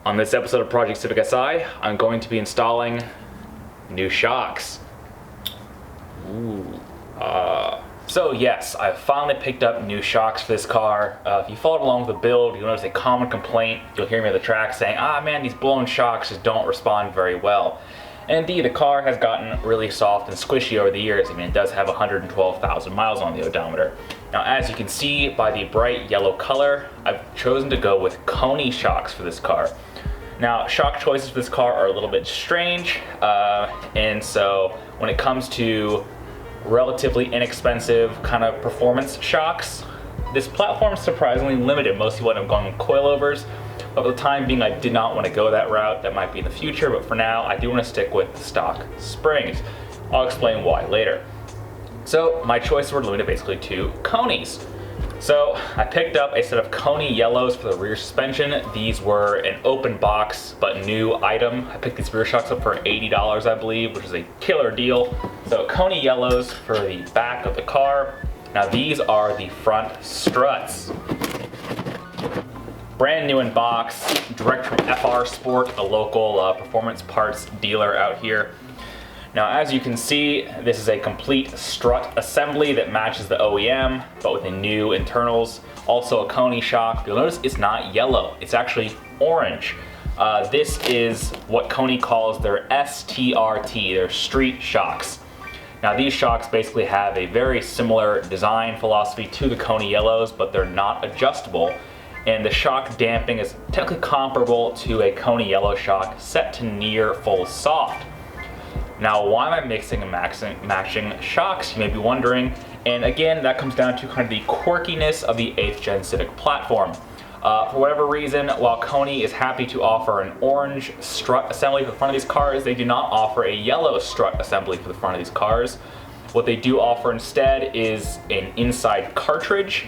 On this episode of Project Civic SI, I'm going to be installing new shocks. So yes, I've finally picked up new shocks for this car. If you followed along with the build, you'll notice a common complaint. You'll hear me on the track saying, man, these blown shocks just don't respond very well. And indeed, the car has gotten really soft and squishy over the years. I mean, it does have 112,000 miles on the odometer. Now, as you can see by the bright yellow color, I've chosen to go with Koni shocks for this car. Now, shock choices for this car are a little bit strange, and so when it comes to relatively inexpensive kind of performance shocks, this platform is surprisingly limited. Most people end up going with coilovers, but for the time being, I did not want to go that route. That might be in the future, but for now, I do want to stick with stock springs. I'll explain why later. So my choices were limited basically to Konis. So I picked up a set of Koni yellows for the rear suspension. These were an open box but new item. I picked these rear shocks up for $80, I believe, which is a killer deal. So Koni yellows for the back of the car. Now these are the front struts. Brand new in box, direct from FR Sport, a local performance parts dealer out here. Now, as you can see, this is a complete strut assembly that matches the OEM, but with the new internals. Also a Koni shock. You'll notice it's not yellow, it's actually orange. This is what Koni calls their STRT, their street shocks. Now, these shocks basically have a very similar design philosophy to the Koni yellows, but they're not adjustable. And the shock damping is technically comparable to a Koni yellow shock set to near full soft. Now, why am I mixing and matching shocks, you may be wondering, and again, that comes down to kind of the quirkiness of the 8th gen Civic platform. For whatever reason, while Koni is happy to offer an orange strut assembly for the front of these cars, they do not offer a yellow strut assembly for the front of these cars. What they do offer instead is an inside cartridge,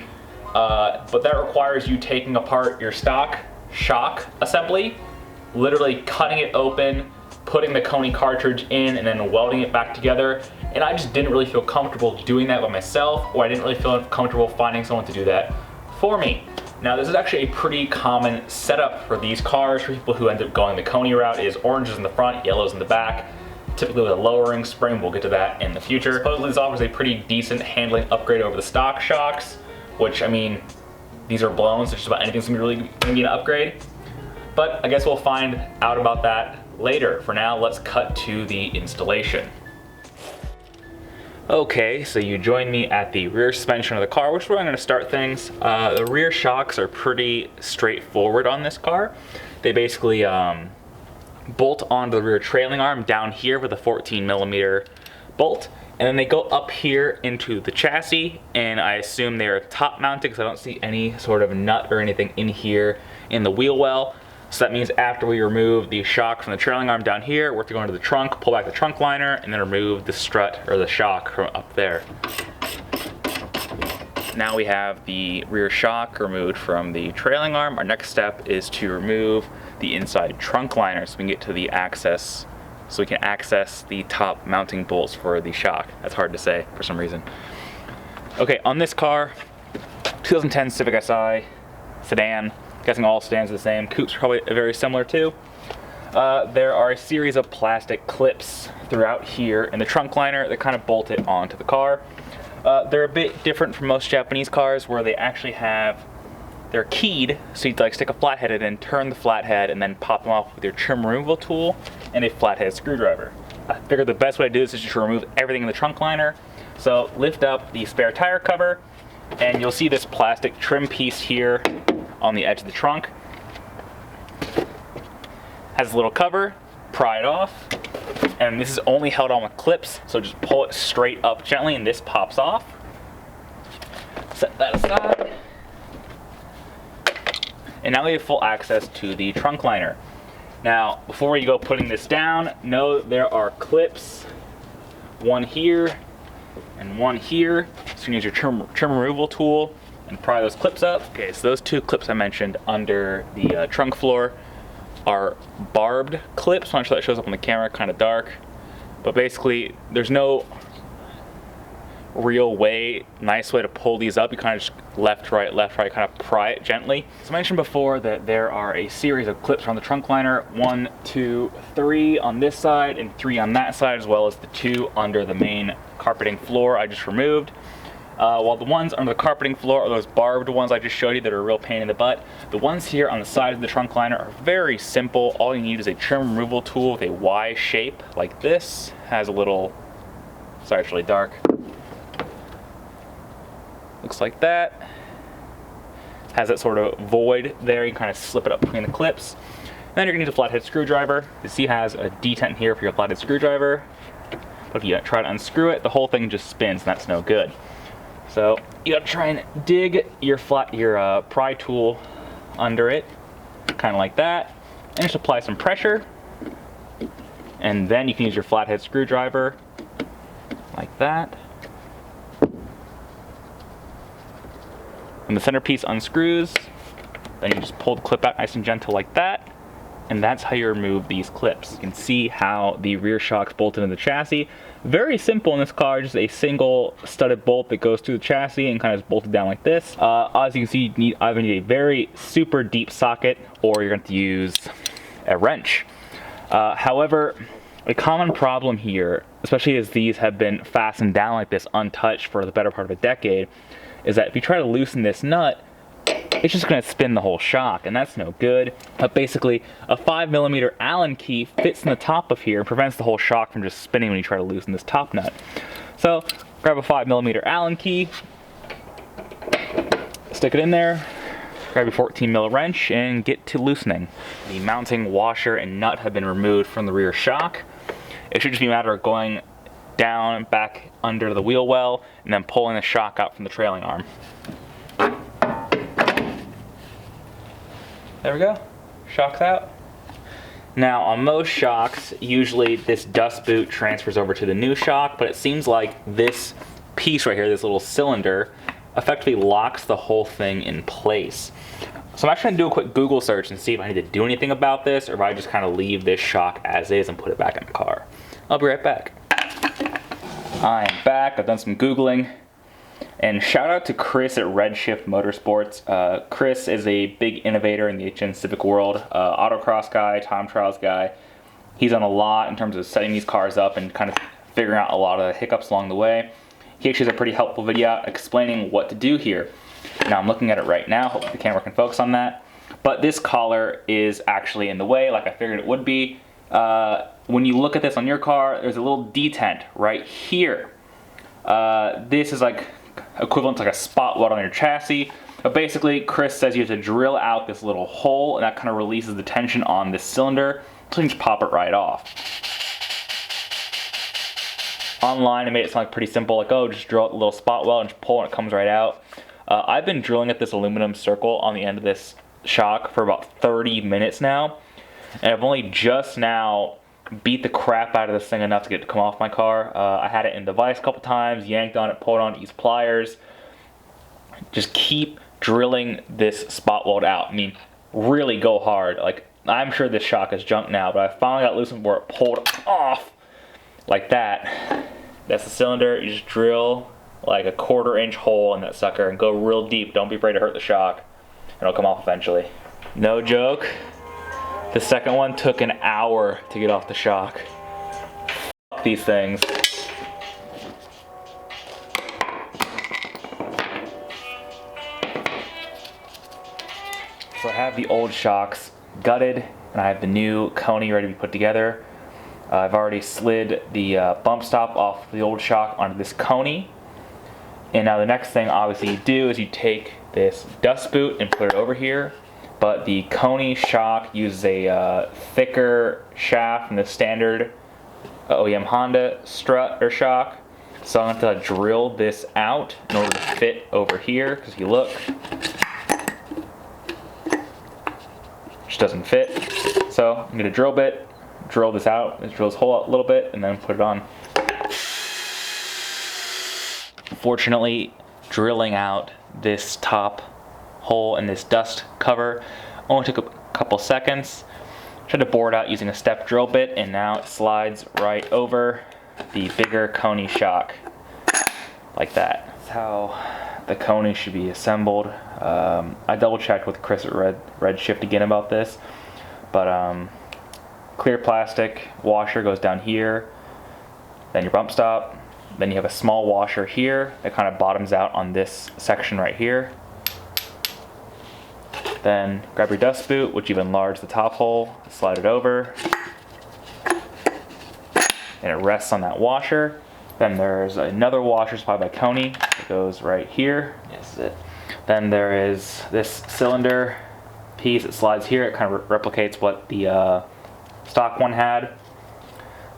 but that requires you taking apart your stock shock assembly, literally cutting it open, putting the Koni cartridge in, and then welding it back together. And I just didn't really feel comfortable doing that by myself, or I didn't really feel comfortable finding someone to do that for me. Now, this is actually a pretty common setup for these cars. For people who end up going the Koni route, is oranges in the front, yellows in the back, typically with a lowering spring. We'll get to that in the future. Supposedly this offers a pretty decent handling upgrade over the stock shocks, which, I mean, these are blown, so just about anything's gonna be an upgrade. But I guess we'll find out about that later. For now, let's cut to the installation. Okay, so you join me at the rear suspension of the car, which is where I'm going to start things. The rear shocks are pretty straightforward on this car. They basically bolt onto the rear trailing arm down here with a 14mm bolt, and then they go up here into the chassis, and I assume they're top mounted because I don't see any sort of nut or anything in here in the wheel well. So that means after we remove the shock from the trailing arm down here, we're to go into the trunk, pull back the trunk liner, and then remove the strut or the shock from up there. Now we have the rear shock removed from the trailing arm. Our next step is to remove the inside trunk liner so we can get to the access, so we can access the top mounting bolts for the shock. That's hard to say for some reason. Okay, on this car, 2010 Civic Si sedan. Guessing all sedans are the same. Coupes are probably very similar too. There are a series of plastic clips throughout here in the trunk liner that kind of bolt it onto the car. They're a bit different from most Japanese cars where they actually they're keyed, so you'd like stick a flathead in and turn the flathead and then pop them off with your trim removal tool and a flathead screwdriver. I figured the best way to do this is just to remove everything in the trunk liner. So lift up the spare tire cover, and you'll see this plastic trim piece here on the edge of the trunk. Has a little cover, pry it off, and this is only held on with clips, so just pull it straight up gently and this pops off. Set that aside. And now we have full access to the trunk liner. Now, before you go putting this down, know there are clips, one here and one here. So you can use your trim removal tool and pry those clips up. Okay, so those two clips I mentioned under the trunk floor are barbed clips. I'm not sure that shows up on the camera, kind of dark. But basically, there's no real way, nice way to pull these up. You kind of just left, right, kind of pry it gently. So I mentioned before that there are a series of clips around the trunk liner, 1, 2, 3 on this side and 3 on that side, as well as the 2 under the main carpeting floor I just removed. While the ones under the carpeting floor are those barbed ones I just showed you that are a real pain in the butt. The ones here on the side of the trunk liner are very simple. All you need is a trim removal tool with a Y shape like this. Has a little, sorry it's really dark. Looks like that. Has that sort of void there. You kind of slip it up between the clips. Then you're gonna need a flathead screwdriver. You see it has a detent here for your flathead screwdriver. But if you try to unscrew it, the whole thing just spins and that's no good. So you gotta try and dig your pry tool under it, kind of like that, and just apply some pressure. And then you can use your flathead screwdriver, like that. When the centerpiece unscrews, then you just pull the clip out nice and gentle like that. And that's how you remove these clips. You can see how the rear shock's bolted into the chassis. Very simple in this car, just a single studded bolt that goes through the chassis and kind of is bolted down like this. As you can see, you either need a very super deep socket or you're going to use a wrench. However, a common problem here, especially as these have been fastened down like this untouched for the better part of a decade, is that if you try to loosen this nut, it's just going to spin the whole shock, and that's no good. But basically, a 5mm Allen key fits in the top of here and prevents the whole shock from just spinning when you try to loosen this top nut. So, grab a 5mm Allen key, stick it in there, grab your 14mm wrench, and get to loosening. The mounting washer and nut have been removed from the rear shock. It should just be a matter of going down, back under the wheel well, and then pulling the shock out from the trailing arm. There we go, shock's out. Now on most shocks, usually this dust boot transfers over to the new shock, but it seems like this piece right here, this little cylinder, effectively locks the whole thing in place. So I'm actually gonna do a quick Google search and see if I need to do anything about this or if I just kind of leave this shock as is and put it back in the car. I'll be right back. I am back, I've done some Googling. And shout out to Chris at Redshift Motorsports. Chris is a big innovator in the HN Civic world, autocross guy, time trials guy. He's done a lot in terms of setting these cars up and kind of figuring out a lot of the hiccups along the way. He actually has a pretty helpful video out explaining what to do here. Now I'm looking at it right now, hopefully the camera can focus on that. But this collar is actually in the way, like I figured it would be. When you look at this on your car, there's a little detent right here. This is like equivalent to like a spot weld on your chassis. But basically, Chris says you have to drill out this little hole, and that kind of releases the tension on this cylinder, so you can just pop it right off. Online, it made it sound like pretty simple, like, oh, just drill out the little spot weld and just pull and it comes right out. I've been drilling at this aluminum circle on the end of this shock for about 30 minutes now, and I've only just now beat the crap out of this thing enough to get it to come off my car. I had it in the vise a couple times, yanked on it, pulled on it, used pliers. Just keep drilling this spot weld out. I mean, really go hard. Like, I'm sure this shock is junk now, but I finally got loosened where it pulled off like that. That's the cylinder. You just drill like a 1/4-inch hole in that sucker and go real deep. Don't be afraid to hurt the shock. It'll come off eventually. No joke. The second one took an hour to get off the shock. Fuck these things. So I have the old shocks gutted, and I have the new Koni ready to be put together. I've already slid the bump stop off the old shock onto this Koni. And now the next thing obviously you do is you take this dust boot and put it over here. But the Koni shock uses a thicker shaft than the standard OEM Honda strut or shock. So I'm going to drill this out in order to fit over here, because if you look, it just doesn't fit. So I'm going to drill bit, drill this out, let's drill this hole out a little bit, and then put it on. Unfortunately, drilling out this top hole in this dust cover only took a couple seconds. Tried to bore it out using a step drill bit, and now it slides right over the bigger Koni shock. like that. That's how the Koni should be assembled. I double checked with Chris at Redshift again about this, but clear plastic washer goes down here, then your bump stop, then you have a small washer here that kind of bottoms out on this section right here. Then grab your dust boot, which you've enlarged the top hole, slide it over, and it rests on that washer. Then there's another washer supplied by Koni that goes right here. This is it. Then there is this cylinder piece that slides here. It kind of replicates what the stock one had.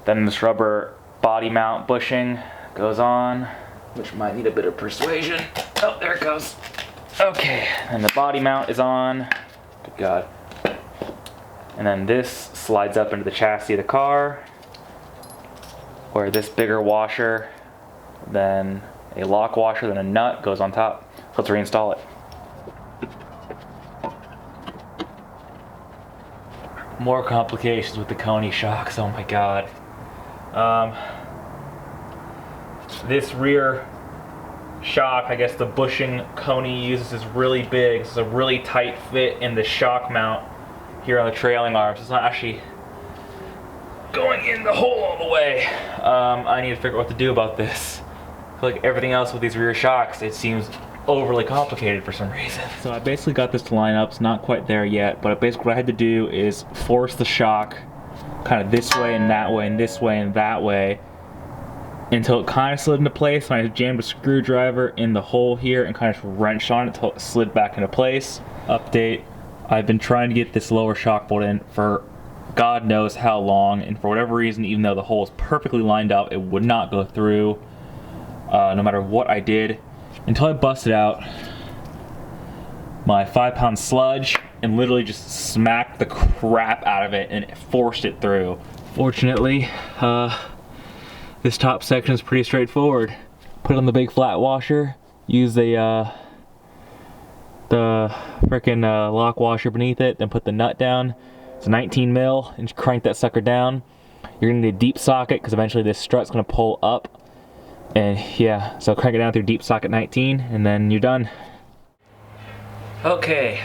Then this rubber body mount bushing goes on, which might need a bit of persuasion. Oh, there it goes. Okay, and the body mount is on. Good God. And then this slides up into the chassis of the car, where this bigger washer, then a lock washer, then a nut goes on top. So let's reinstall it. More complications with the Koni shocks, oh my God. This rear shock, I guess the bushing Koni uses is really big. It's a really tight fit in the shock mount here on the trailing arms. It's not actually going in the hole all the way. I need to figure out what to do about this. I feel like everything else with these rear shocks, it seems overly complicated for some reason. So I basically got this to line up. It's not quite there yet, but basically what I had to do is force the shock kind of this way and that way and this way and that way until it kind of slid into place. And I jammed a screwdriver in the hole here and kind of wrenched on it until it slid back into place. Update, I've been trying to get this lower shock bolt in for God knows how long, and for whatever reason, even though the hole is perfectly lined up, it would not go through no matter what I did, until I busted out my 5-pound sludge and literally just smacked the crap out of it and forced it through. Fortunately, this top section is pretty straightforward. Put it on the big flat washer, use the frickin' lock washer beneath it, then put the nut down. It's a 19 mil, and just crank that sucker down. You're gonna need a deep socket because eventually this strut's gonna pull up. And yeah, so crank it down through deep socket 19, and then you're done. Okay,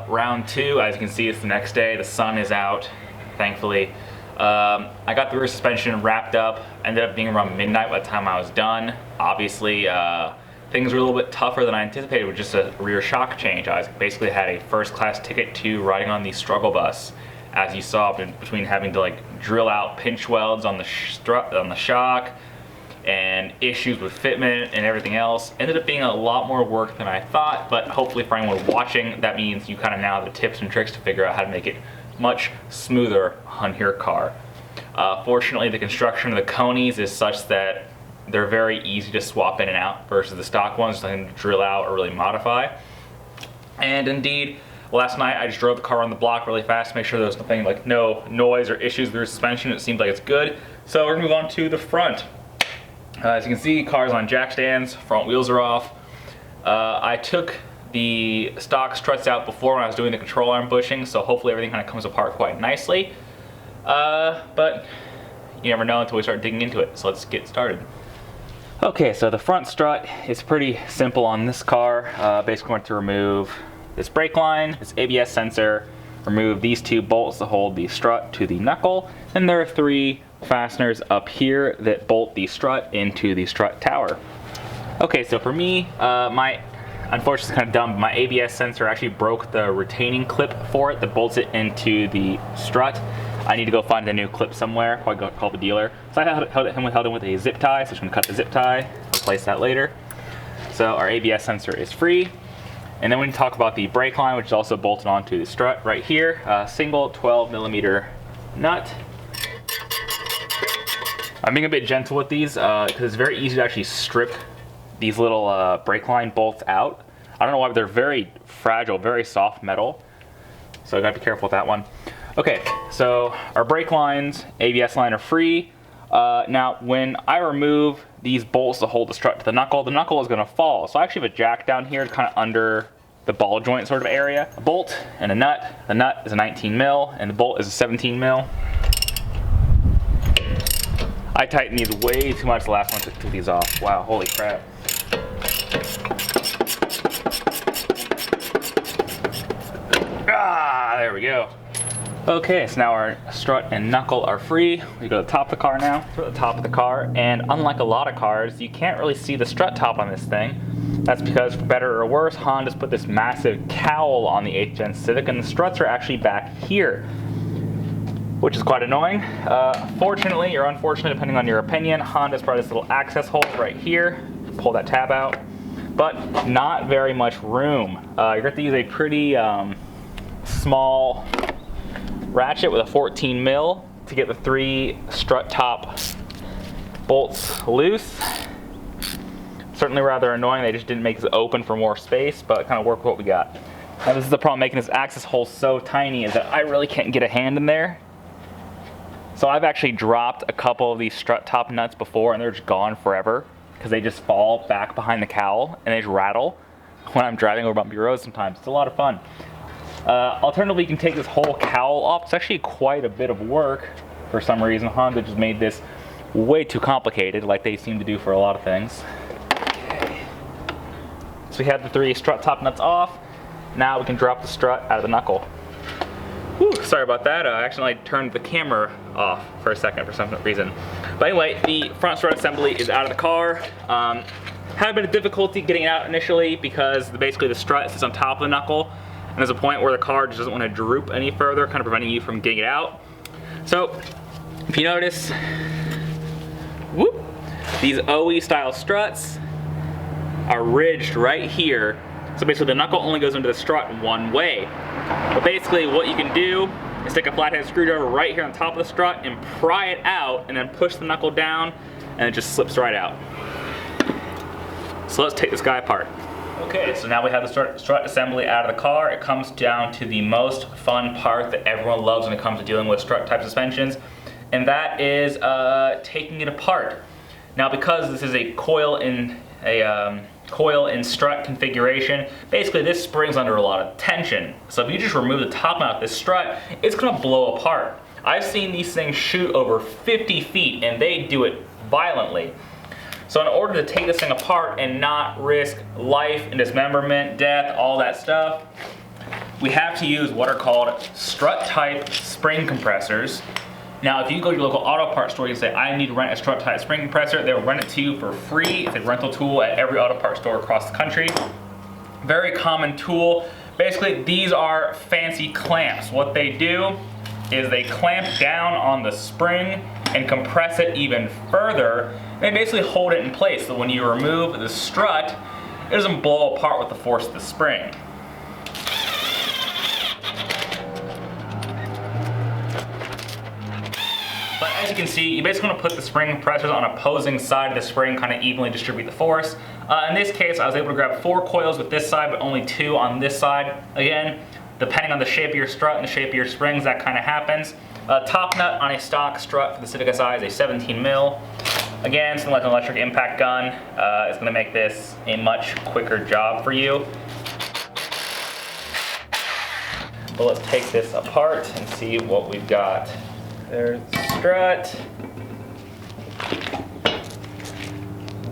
round 2. As you can see, it's the next day. The sun is out, thankfully. I got the rear suspension wrapped up. Ended up being around midnight by the time I was done. Obviously, things were a little bit tougher than I anticipated with just a rear shock change. I basically had a first-class ticket to riding on the struggle bus. As you saw, between having to like drill out pinch welds on the shock and issues with fitment and everything else, ended up being a lot more work than I thought. But hopefully for anyone watching, that means you kind of now have the tips and tricks to figure out how to make it much smoother on your car. Fortunately, the construction of the Konis is such that they're very easy to swap in and out versus the stock ones, nothing to drill out or really modify. And indeed, last night I just drove the car on the block really fast to make sure there was nothing like no noise or issues with the suspension. It seems like it's good. So we're gonna move on to the front. As you can see, car's on jack stands, front wheels are off. I took the stock struts out before when I was doing the control arm bushing, so hopefully everything kind of comes apart quite nicely. But you never know until we start digging into it, so let's get started. Okay, so the front strut is pretty simple on this car. Basically going to remove this brake line, this ABS sensor, remove these 2 bolts that hold the strut to the knuckle, and there are 3 fasteners up here that bolt the strut into the strut tower. Okay, so for me, unfortunately it's kind of dumb, but my ABS sensor actually broke the retaining clip for it that bolts it into the strut. I need to go find a new clip somewhere, probably go call the dealer. So I held him with a zip tie, so I'm just gonna cut the zip tie, replace that later. So our ABS sensor is free. And then we can talk about the brake line, which is also bolted onto the strut right here. Single 12mm nut. I'm being a bit gentle with these because it's very easy to actually strip these little brake line bolts out. I don't know why, but they're very fragile, very soft metal. So I gotta be careful with that one. Okay, so our brake lines, ABS line are free. Now, when I remove these bolts to hold the strut to the knuckle is gonna fall. So I actually have a jack down here, kind of under the ball joint sort of area. A bolt and a nut. The nut is a 19 mil and the bolt is a 17 mil. I tightened these way too much the last one, took these off. Wow, holy crap. Ah, there we go. Okay, so now our strut and knuckle are free. We go to the top of the car now. We're at the top of the car, and unlike a lot of cars, you can't really see the strut top on this thing. That's because, for better or worse, Honda's put this massive cowl on the 8th Gen Civic, and the struts are actually back here, which is quite annoying. Fortunately, or unfortunately, depending on your opinion, Honda's brought this little access hole right here. Pull that tab out, but not very much room. You're going to have to use a pretty small ratchet with a 14 mil to get the 3 strut top bolts loose. Certainly rather annoying, they just didn't make this open for more space, but kind of work with what we got. Now this is the problem making this access hole so tiny, is that I really can't get a hand in there. So I've actually dropped a couple of these strut top nuts before and they're just gone forever because they just fall back behind the cowl and they just rattle when I'm driving over bumpy roads sometimes. It's a lot of fun. Alternatively, you can take this whole cowl off. It's actually quite a bit of work. For some reason, Honda just made this way too complicated, like they seem to do for a lot of things. Okay. So we have the 3 strut top nuts off. Now we can drop the strut out of the knuckle. Whew, sorry about that. I accidentally turned the camera off for a second for some reason. But anyway, the front strut assembly is out of the car. Had a bit of difficulty getting it out initially because basically the strut sits on top of the knuckle. And there's a point where the car just doesn't want to droop any further, kind of preventing you from getting it out. So, if you notice, whoop, these OE style struts are ridged right here. So basically the knuckle only goes into the strut one way. But basically what you can do is take a flathead screwdriver right here on top of the strut and pry it out and then push the knuckle down and it just slips right out. So let's take this guy apart. Okay, so now we have the strut assembly out of the car. It comes down to the most fun part that everyone loves when it comes to dealing with strut type suspensions, and that is taking it apart. Now because this is a coil in strut configuration, basically this spring's under a lot of tension. So if you just remove the top mount of this strut, it's gonna blow apart. I've seen these things shoot over 50 feet and they do it violently. So in order to take this thing apart and not risk life and dismemberment, death, all that stuff, we have to use what are called strut type spring compressors. Now if you go to your local auto parts store, you say, I need to rent a strut type spring compressor, they'll rent it to you for free. It's a rental tool at every auto parts store across the country. Very common tool. Basically these are fancy clamps. What they do is they clamp down on the spring and compress it even further. They basically hold it in place so when you remove the strut, it doesn't blow apart with the force of the spring. But as you can see, you basically want to put the spring compressors on opposing side of the spring, kind of evenly distribute the force. In this case, I was able to grab 4 coils with this side, but only 2 on this side. Again, depending on the shape of your strut and the shape of your springs, that kind of happens. Top nut on a stock strut for the Civic Si is a 17 mil. Again, something like an electric impact gun. It's going to make this a much quicker job for you. But let's take this apart and see what we've got. There's the strut.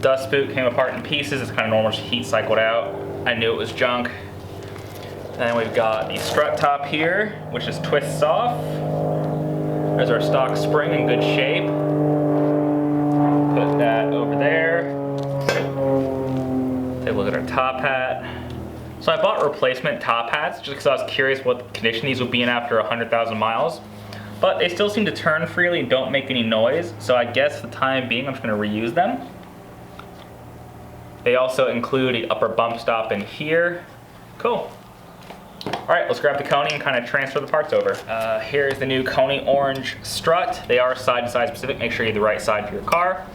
Dust boot came apart in pieces. It's kind of normal, just heat cycled out. I knew it was junk. Then we've got the strut top here, which just twists off. There's our stock spring in good shape. Put that over there. Take a look at our top hat. So I bought replacement top hats just because I was curious what condition these would be in after 100,000 miles. But they still seem to turn freely and don't make any noise. So I guess for the time being, I'm just going to reuse them. They also include an upper bump stop in here. Cool. All right, let's grab the Koni and kind of transfer the parts over. Here's the new Koni orange strut. They are side-to-side specific. Make sure you have the right side for your car.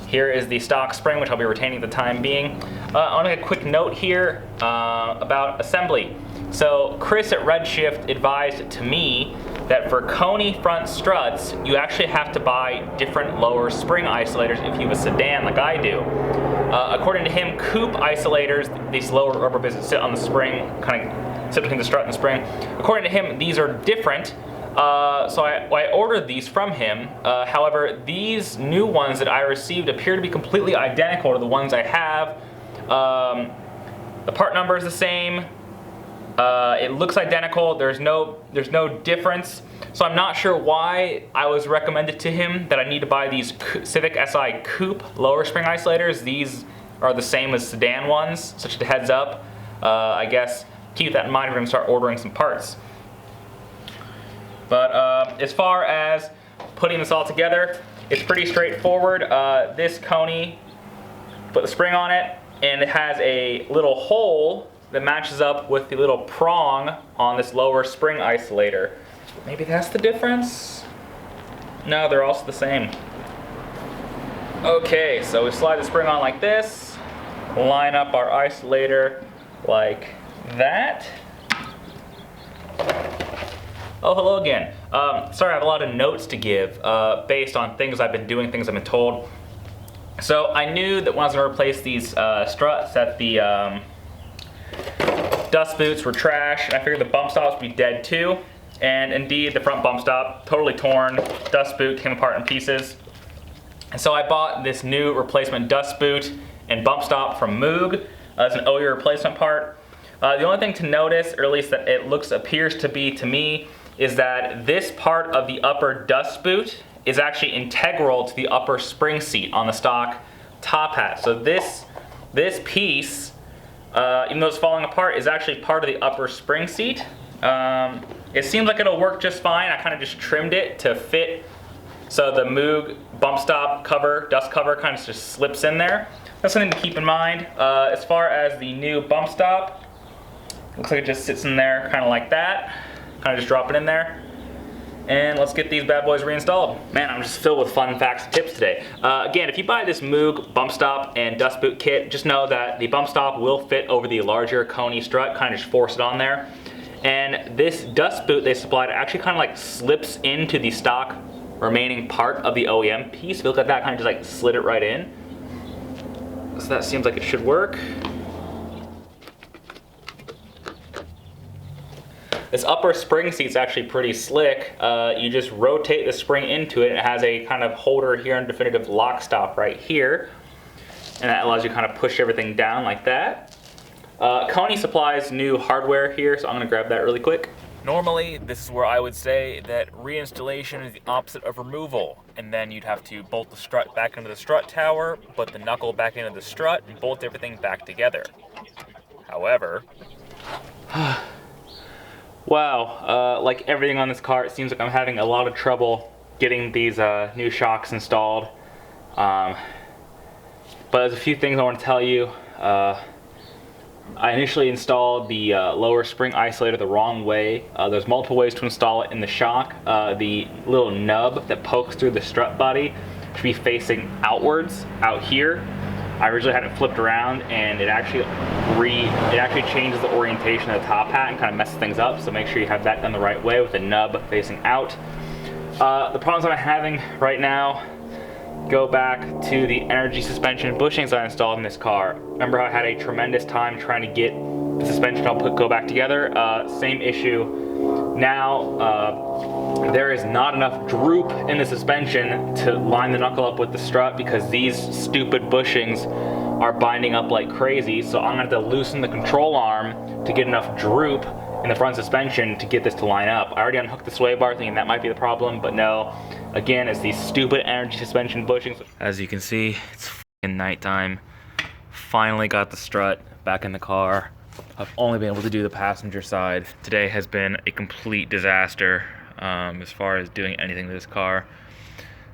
Here is the stock spring, which I'll be retaining at the time being. I want to make a quick note here about assembly. So Chris at Redshift advised to me that for Koni front struts, you actually have to buy different lower spring isolators if you have a sedan like I do. According to him, Coupe isolators, these lower rubber bits that sit on the spring, kind of sit between the strut and the spring. According to him, these are different. So I ordered these from him. However, these new ones that I received appear to be completely identical to the ones I have. The part number is the same. It looks identical. There's no difference. So I'm not sure why I was recommended to him that I need to buy these Civic Si Coupe lower spring isolators. These are the same as sedan ones, so just a heads up. I guess keep that in mind if you're going to start ordering some parts. But as far as putting this all together, it's pretty straightforward. This Koni, put the spring on it, and it has a little hole that matches up with the little prong on this lower spring isolator. Maybe that's the difference? No, they're also the same. Okay, so we slide the spring on like this, line up our isolator like that. Oh, hello again. Sorry, I have a lot of notes to give based on things I've been doing, things I've been told. So I knew that when I was going to replace these struts that the dust boots were trash, and I figured the bump stops would be dead too. And indeed, the front bump stop, totally torn, dust boot came apart in pieces. And so I bought this new replacement dust boot and bump stop from Moog. It's an OE replacement part. The only thing to notice, or at least that it appears to be to me, is that this part of the upper dust boot is actually integral to the upper spring seat on the stock top hat. So this piece, even though it's falling apart, is actually part of the upper spring seat. It seems like it'll work just fine. I kind of just trimmed it to fit so the Moog bump stop cover, dust cover, kind of just slips in there. That's something to keep in mind. As far as the new bump stop, looks like it just sits in there kind of like that. Kind of just drop it in there. And let's get these bad boys reinstalled. Man, I'm just filled with fun facts and tips today. Again, if you buy this Moog bump stop and dust boot kit, just know that the bump stop will fit over the larger Koni strut, kind of just force it on there. And this dust boot they supplied actually kind of like slips into the stock remaining part of the OEM piece. If you look at that, kind of just like slid it right in. So that seems like it should work. This upper spring seat's actually pretty slick. You just rotate the spring into it. It has a kind of holder here and definitive lock stop right here. And that allows you to kind of push everything down like that. Koni supplies new hardware here, so I'm gonna grab that really quick. Normally, this is where I would say that reinstallation is the opposite of removal. And then you'd have to bolt the strut back into the strut tower, put the knuckle back into the strut, and bolt everything back together. However, wow, like everything on this car, it seems like I'm having a lot of trouble getting these new shocks installed. But there's a few things I want to tell you. I initially installed the lower spring isolator the wrong way. There's multiple ways to install it in the shock. The little nub that pokes through the strut body should be facing outwards, out here. I originally had it flipped around, and it actually changes the orientation of the top hat and kind of messes things up. So make sure you have that done the right way with the nub facing out. The problems I'm having right now go back to the energy suspension bushings I installed in this car. Remember how I had a tremendous time trying to get the suspension all go back together? Same issue. Now, there is not enough droop in the suspension to line the knuckle up with the strut because these stupid bushings are binding up like crazy. So I'm gonna have to loosen the control arm to get enough droop in the front suspension to get this to line up. I already unhooked the sway bar thinking that might be the problem, but no. Again, it's these stupid energy suspension bushings. As you can see, it's f***ing nighttime. Finally got the strut back in the car. I've only been able to do the passenger side. Today has been a complete disaster as far as doing anything to this car.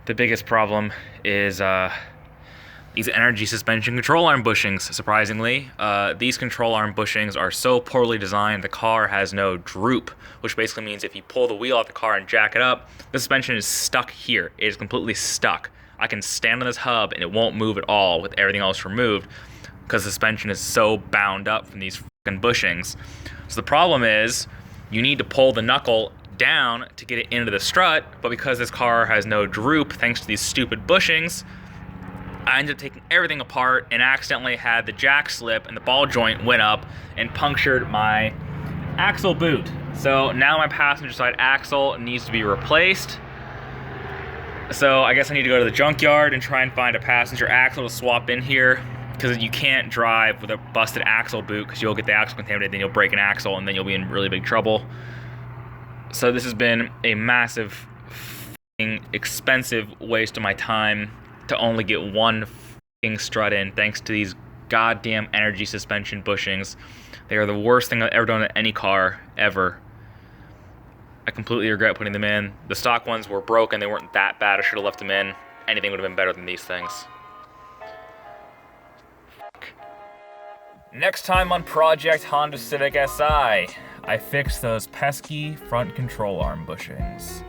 The biggest problem is these energy suspension control arm bushings, surprisingly. These control arm bushings are so poorly designed, the car has no droop, which basically means if you pull the wheel off the car and jack it up, the suspension is stuck here. It is completely stuck. I can stand on this hub and it won't move at all with everything else removed because the suspension is so bound up from these fucking bushings. So the problem is you need to pull the knuckle down to get it into the strut, but because this car has no droop thanks to these stupid bushings, I ended up taking everything apart and accidentally had the jack slip and the ball joint went up and punctured my axle boot. So now my passenger side axle needs to be replaced. So I guess I need to go to the junkyard and try and find a passenger axle to swap in here. because you can't drive with a busted axle boot because you'll get the axle contaminated, then you'll break an axle, and then you'll be in really big trouble. So this has been a massive, expensive waste of my time to only get one strut in, thanks to these goddamn energy suspension bushings. They are the worst thing I've ever done to any car, ever. I completely regret putting them in. The stock ones were broken, they weren't that bad, I should have left them in. Anything would have been better than these things. Next time on Project Honda Civic Si, I fixed those pesky front control arm bushings.